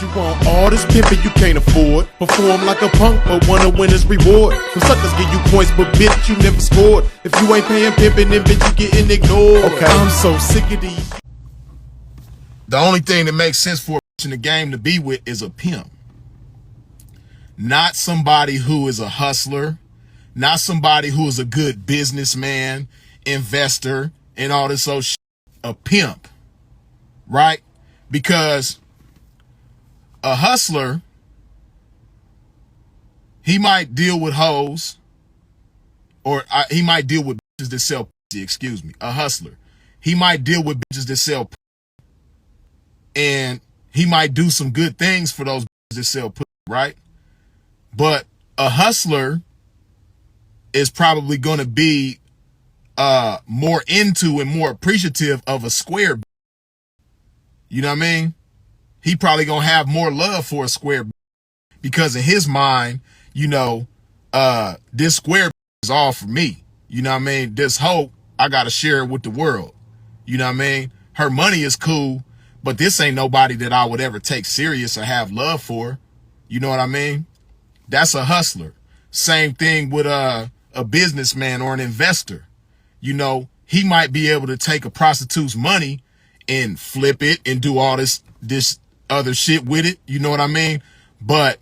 You want all this pimping you can't afford. Perform like a punk but wanna win his reward. Some suckers give you points but bitch you never scored. If you ain't paying pimping then bitch you getting ignored. Okay, I'm so sick of these. The only thing that makes sense for a bitch in the game to be with is a pimp. Not somebody who is a hustler. Not somebody who is a good businessman, investor, and all this old shit. A pimp, right? Because a hustler, he might deal with hoes, or he might deal with bitches that sell pussy, excuse me. A hustler, he might deal with bitches that sell pussy, and he might do some good things for those bitches that sell pussy, right? But a hustler is probably going to be more into and more appreciative of a square bitch. You know what I mean? He probably gonna have more love for a square bitch because in his mind, you know, this square bitch is all for me. You know what I mean? This hope, I gotta share it with the world. You know what I mean? Her money is cool, but this ain't nobody that I would ever take serious or have love for. You know what I mean? That's a hustler. Same thing with a businessman or an investor. You know, he might be able to take a prostitute's money and flip it and do all this other shit with it. You know what I mean? But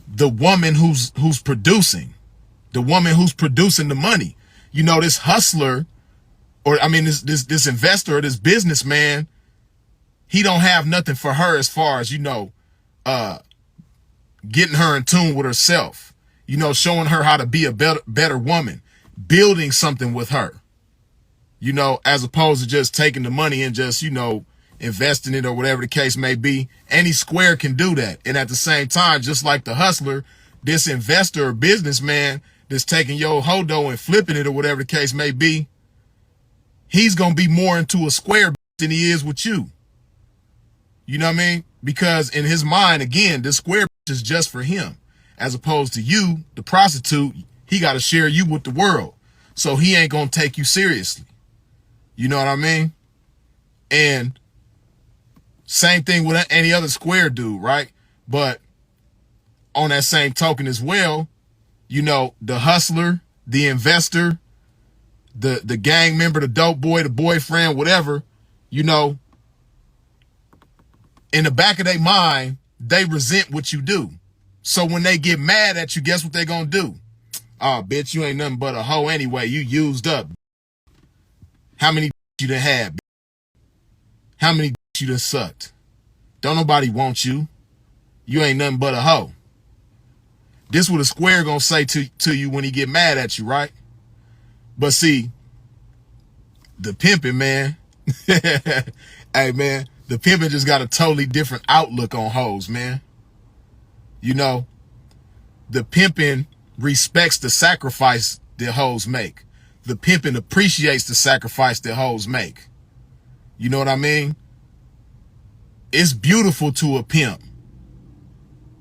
the woman who's producing, the woman who's producing the money, you know, this hustler, or I mean, this investor or this businessman, he don't have nothing for her as far as, you know, getting her in tune with herself, you know, showing her how to be a better woman, building something with her. You know, as opposed to just taking the money and just, you know, investing it or whatever the case may be. Any square can do that. And at the same time, just like the hustler, this investor or businessman that's taking your hodo and flipping it or whatever the case may be, he's going to be more into a square than he is with you. You know what I mean? Because in his mind, again, this square is just for him. As opposed to you, the prostitute, he got to share you with the world. So he ain't going to take you seriously. You know what I mean? And same thing with any other square dude, right? But on that same token as well, you know, the hustler, the investor, the gang member, the dope boy, the boyfriend, whatever, you know, in the back of their mind, they resent what you do. So when they get mad at you, guess what they gonna do? Oh, bitch, you ain't nothing but a hoe anyway. You used up. How many you done had? How many you done sucked? Don't nobody want you. You ain't nothing but a hoe. This what a square gonna say to you when he get mad at you, right? But see, the pimping, man. Hey, man, the pimping just got a totally different outlook on hoes, man. You know, the pimping respects the sacrifice that hoes make. The pimping appreciates the sacrifice that hoes make. You know what I mean? It's beautiful to a pimp.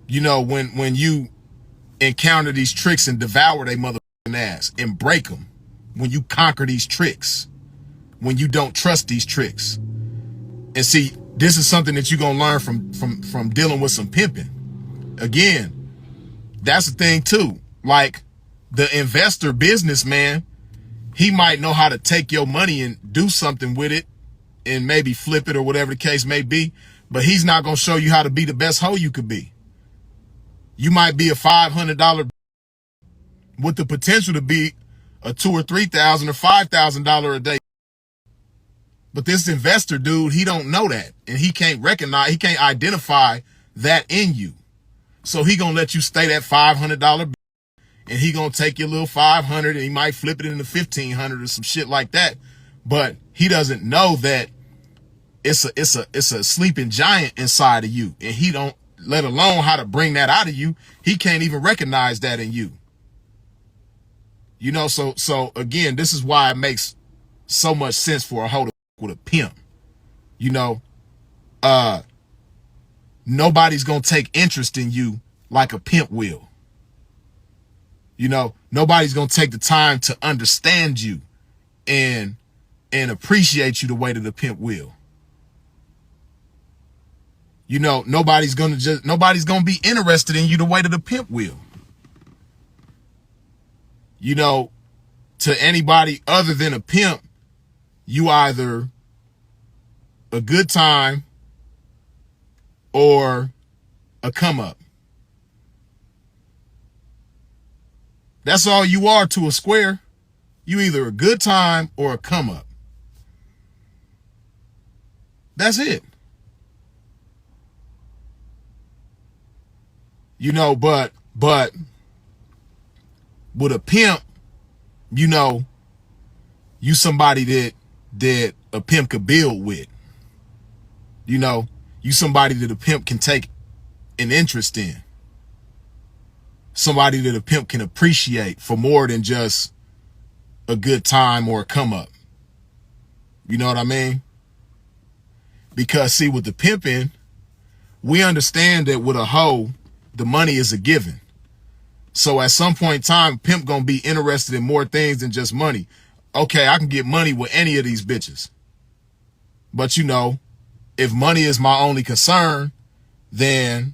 You know, when you encounter these tricks and devour their motherfucking ass and break them. When you conquer these tricks. When you don't trust these tricks. And see, this is something that you're going to learn from dealing with some pimping. Again, that's the thing too. Like the investor businessman, he might know how to take your money and do something with it and maybe flip it or whatever the case may be, but he's not going to show you how to be the best hoe you could be. You might be a $500 with the potential to be a $2,000 or $3,000 or $5,000 a day. But this investor dude, he don't know that, and he can't recognize, he can't identify that in you. So he gonna let you stay that $500 and he gonna take your little 500 and he might flip it into 1,500 or some shit like that. But he doesn't know that it's a sleeping giant inside of you, and he don't, let alone how to bring that out of you. He can't even recognize that in you. You know, so again, this is why it makes so much sense for a hoe to with a pimp. You know, nobody's gonna take interest in you like a pimp will. You know, nobody's gonna take the time to understand you and appreciate you the way that a pimp will. You know, nobody's gonna be interested in you the way that a pimp will. You know, to anybody other than a pimp, you either a good time or a come up. That's all you are to a square. You either a good time or a come up. That's it. You know, but with a pimp, you know, you somebody that a pimp could build with. You know, you somebody that a pimp can take an interest in. Somebody that a pimp can appreciate for more than just a good time or a come up. You know what I mean? Because see, with the pimping, we understand that with a hoe, the money is a given. So at some point in time, pimp gonna be interested in more things than just money. Okay, I can get money with any of these bitches. But you know, if money is my only concern, then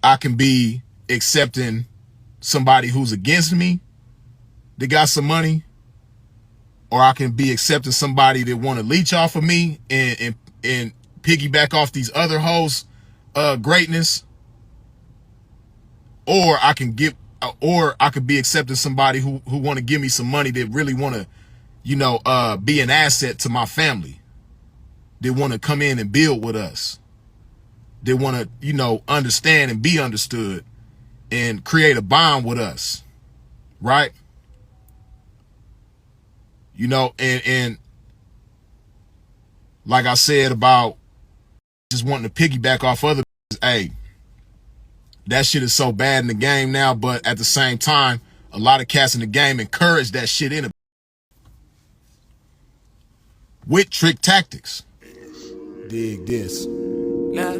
I can be accepting somebody who's against me that got some money, or I can be accepting somebody that want to leech off of me and piggyback off these other hoes' greatness, or I could be accepting somebody who want to give me some money that really want to, you know, be an asset to my family. They want to come in and build with us. They want to, you know, understand and be understood and create a bond with us. Right? You know, and like I said about just wanting to piggyback off other, hey, that shit is so bad in the game now, but at the same time, a lot of cats in the game encourage that shit in it with trick tactics. Dig this. Yeah.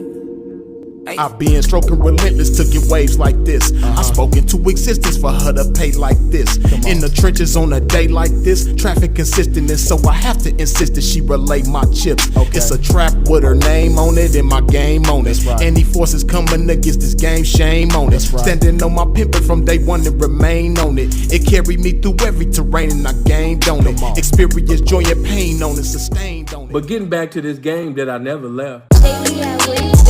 I've been stroking relentless to get waves like this. I spoke into existence for her to pay like this. In the trenches on a day like this, traffic consistent, and so I have to insist that she relay my chips. It's a trap with her name on it and my game on it. Any forces coming against this game, shame on it. Standing on my pimpin' from day one and remain on it. It carried me through every terrain and I gained on it. Experience joy and pain on it, sustained on it. But getting back to this game that I never left. Baby, I wait.